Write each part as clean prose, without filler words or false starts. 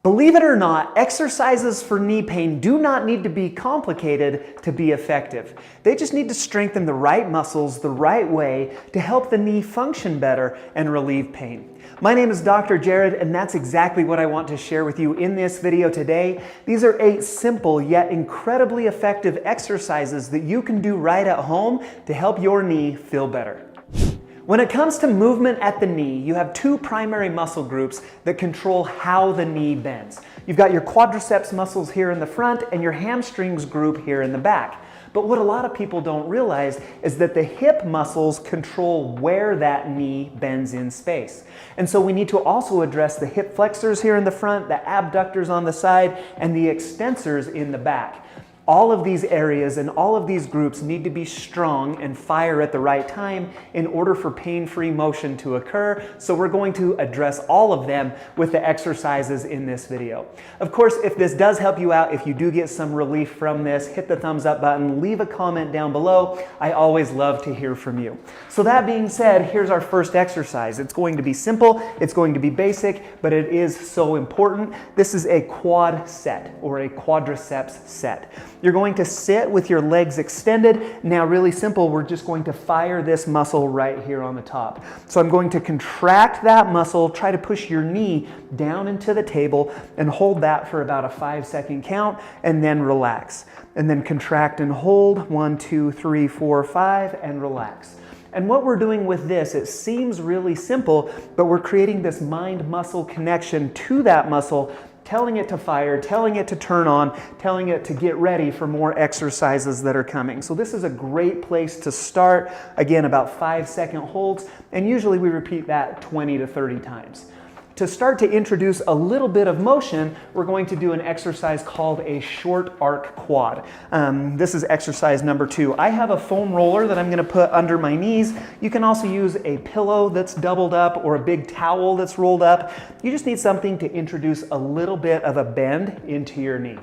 Believe it or not, exercises for knee pain do not need to be complicated to be effective. They just need to strengthen the right muscles the right way to help the knee function better and relieve pain. My name is Dr. Jared, and that's exactly what I want to share with you in this video today. These are 8 simple yet incredibly effective exercises that you can do right at home to help your knee feel better. When it comes to movement at the knee, you have 2 primary muscle groups that control how the knee bends. You've got your quadriceps muscles here in the front and your hamstrings group here in the back. But what a lot of people don't realize is that the hip muscles control where that knee bends in space. And so we need to also address the hip flexors here in the front, the abductors on the side, and the extensors in the back. All of these areas and all of these groups need to be strong and fire at the right time in order for pain-free motion to occur. So we're going to address all of them with the exercises in this video. Of course, if this does help you out, if you do get some relief from this, hit the thumbs up button, leave a comment down below. I always love to hear from you. So that being said, here's our first exercise. It's going to be simple, it's going to be basic, but it is so important. This is a quad set or a quadriceps set. You're going to sit with your legs extended. Now, really simple, we're just going to fire this muscle right here on the top. So I'm going to contract that muscle, try to push your knee down into the table and hold that for about a 5-second count and then relax. And then contract and hold, 1, 2, 3, 4, 5, and relax. And what we're doing with this, it seems really simple, but we're creating this mind-muscle connection to that muscle, telling it to fire, telling it to turn on, telling it to get ready for more exercises that are coming. So this is a great place to start. Again, about 5-second holds, and usually we repeat that 20 to 30 times. To start to introduce a little bit of motion, we're going to do an exercise called a short arc quad. This is exercise number 2. I have a foam roller that I'm going to put under my knees. You can also use a pillow that's doubled up or a big towel that's rolled up. You just need something to introduce a little bit of a bend into your knee.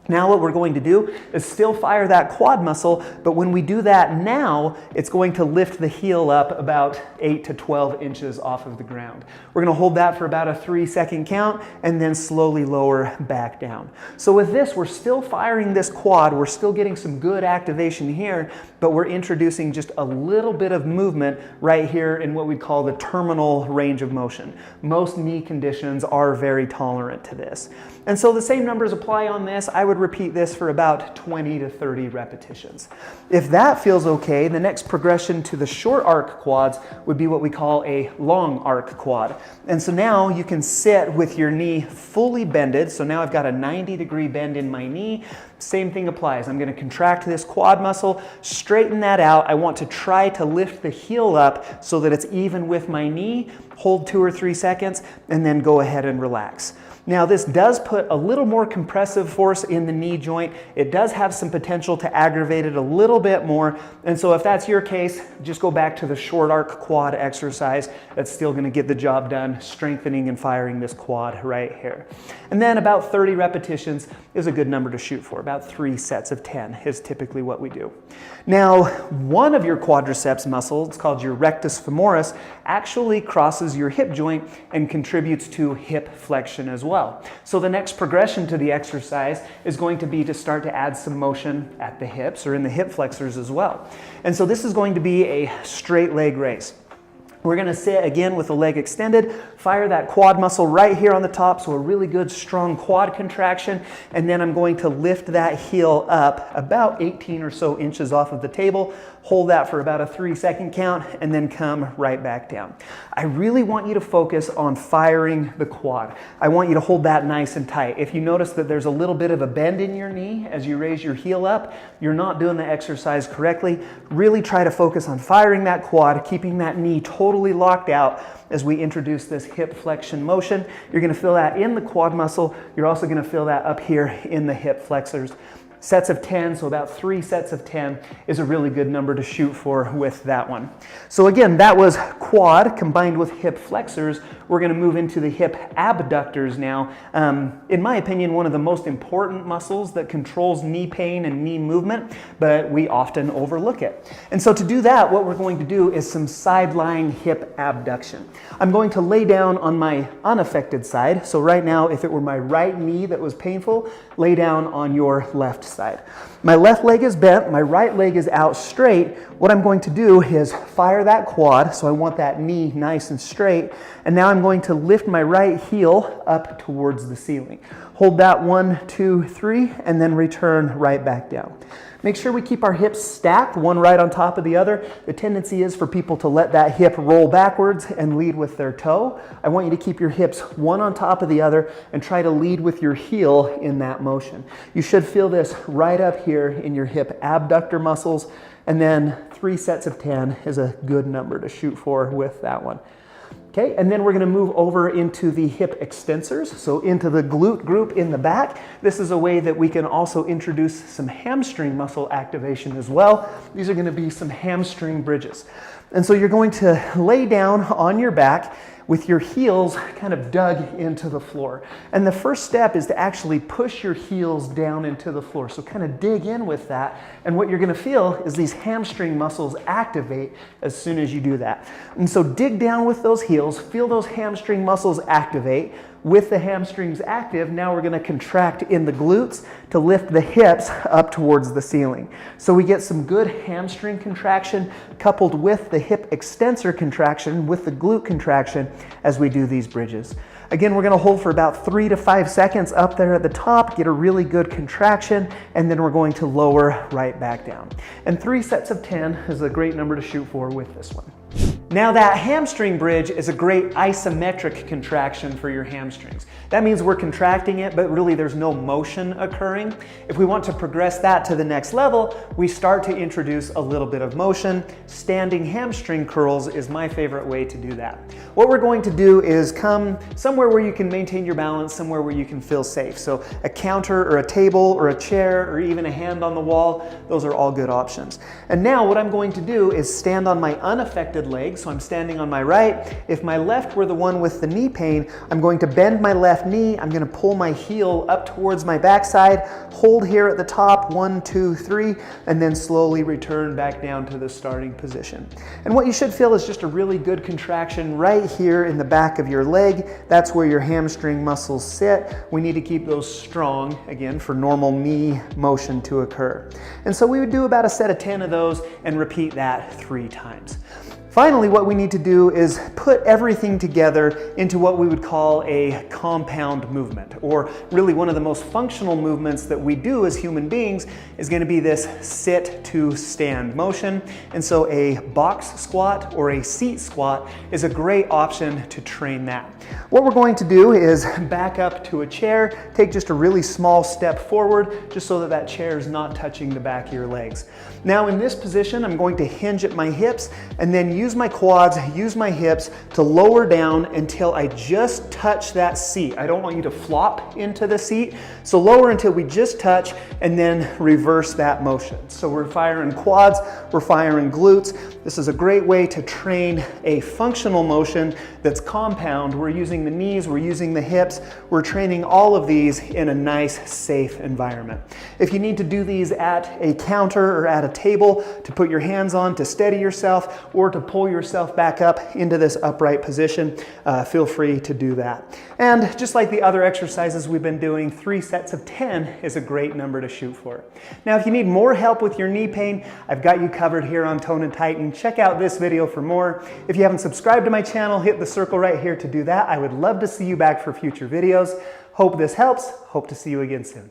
Now what we're going to do is still fire that quad muscle, but when we do that now, it's going to lift the heel up about 8 to 12 inches off of the ground. We're going to hold that for about a 3-second count and then slowly lower back down. So with this, we're still firing this quad. We're still getting some good activation here, but we're introducing just a little bit of movement right here in what we call the terminal range of motion. Most knee conditions are very tolerant to this. And so the same numbers apply on this. I would repeat this for about 20 to 30 repetitions. If that feels okay, the next progression to the short arc quads would be what we call a long arc quad. And so now you can sit with your knee fully bended. So now I've got a 90-degree bend in my knee. Same thing applies. I'm going to contract this quad muscle, straighten that out. I want to try to lift the heel up so that it's even with my knee. Hold 2 or 3 seconds and then go ahead and relax. Now this does put a little more compressive force in the knee joint. It does have some potential to aggravate it a little bit more. And so if that's your case, just go back to the short arc quad exercise. That's still going to get the job done, strengthening and firing this quad right here. And then about 30 repetitions is a good number to shoot for. About 3 sets of 10 is typically what we do. Now, one of your quadriceps muscles, it's called your rectus femoris, actually crosses your hip joint and contributes to hip flexion as well. So the next progression to the exercise is going to be to start to add some motion at the hips or in the hip flexors as well. And so this is going to be a straight leg raise. We're going to sit again with the leg extended, fire that quad muscle right here on the top, so a really good strong quad contraction, and then I'm going to lift that heel up about 18 or so inches off of the table, hold that for about a 3-second count, and then come right back down. I really want you to focus on firing the quad. I want you to hold that nice and tight. If you notice that there's a little bit of a bend in your knee as you raise your heel up, you're not doing the exercise correctly. Really try to focus on firing that quad, keeping that knee totally locked out as we introduce this hip flexion motion. You're going to feel that in the quad muscle. You're also going to feel that up here in the hip flexors. sets of 10, so about 3 sets of 10 is a really good number to shoot for with that one. So again, that was quad combined with hip flexors. We're going to move into the hip abductors now. In my opinion, one of the most important muscles that controls knee pain and knee movement, but we often overlook it. And so to do that, what we're going to do is some side-lying hip abduction. I'm going to lay down on my unaffected side. So right now, if it were my right knee that was painful, lay down on your left side. My left leg is bent, my right leg is out straight. What I'm going to do is fire that quad, so I want that knee nice and straight, and now I'm going to lift my right heel up towards the ceiling. Hold that 1, 2, 3, and then return right back down. Make sure we keep our hips stacked, one right on top of the other. The tendency is for people to let that hip roll backwards and lead with their toe. I want you to keep your hips one on top of the other and try to lead with your heel in that motion. You should feel this right up here in your hip abductor muscles, and then 3 sets of 10 is a good number to shoot for with that one. Okay, and then we're going to move over into the hip extensors, so into the glute group in the back. This is a way that we can also introduce some hamstring muscle activation as well. These are going to be some hamstring bridges. And so you're going to lay down on your back with your heels kind of dug into the floor. And the first step is to actually push your heels down into the floor. So kind of dig in with that. And what you're going to feel is these hamstring muscles activate as soon as you do that. And so dig down with those heels, feel those hamstring muscles activate. With the hamstrings active, now we're going to contract in the glutes to lift the hips up towards the ceiling. So we get some good hamstring contraction coupled with the hip extensor contraction with the glute contraction as we do these bridges. Again, we're going to hold for about 3 to 5 seconds up there at the top, get a really good contraction, and then we're going to lower right back down. And 3 sets of 10 is a great number to shoot for with this one. Now that hamstring bridge is a great isometric contraction for your hamstrings. That means we're contracting it, but really there's no motion occurring. If we want to progress that to the next level, we start to introduce a little bit of motion. Standing hamstring curls is my favorite way to do that. What we're going to do is come somewhere where you can maintain your balance, somewhere where you can feel safe. So a counter or a table or a chair or even a hand on the wall, those are all good options. And now what I'm going to do is stand on my unaffected legs. So I'm standing on my right. If my left were the one with the knee pain, I'm going to bend my left knee. I'm going to pull my heel up towards my backside, hold here at the top, 1, 2, 3, and then slowly return back down to the starting position. And what you should feel is just a really good contraction right here in the back of your leg. That's where your hamstring muscles sit. We need to keep those strong, again, for normal knee motion to occur. And so we would do about a set of 10 of those and repeat that 3 times. Finally, what we need to do is put everything together into what we would call a compound movement, or really one of the most functional movements that we do as human beings is going to be this sit to stand motion. And so a box squat or a seat squat is a great option to train that. What we're going to do is back up to a chair, take just a really small step forward, just so that that chair is not touching the back of your legs. Now in this position, I'm going to hinge at my hips and then use my quads, use my hips to lower down until I just touch that seat. I don't want you to flop into the seat. So lower until we just touch and then reverse that motion. So we're firing quads, we're firing glutes. This is a great way to train a functional motion that's compound. We're using the knees, we're using the hips, we're training all of these in a nice, safe environment. If you need to do these at a counter or at a table to put your hands on to steady yourself or to pull yourself back up into this upright position, feel free to do that. And just like the other exercises we've been doing, 3 sets of 10 is a great number to shoot for. Now, if you need more help with your knee pain, I've got you covered here on Tone and Tighten. Check out this video for more. If you haven't subscribed to my channel, hit the circle right here to do that. I would love to see you back for future videos. Hope this helps. Hope to see you again soon.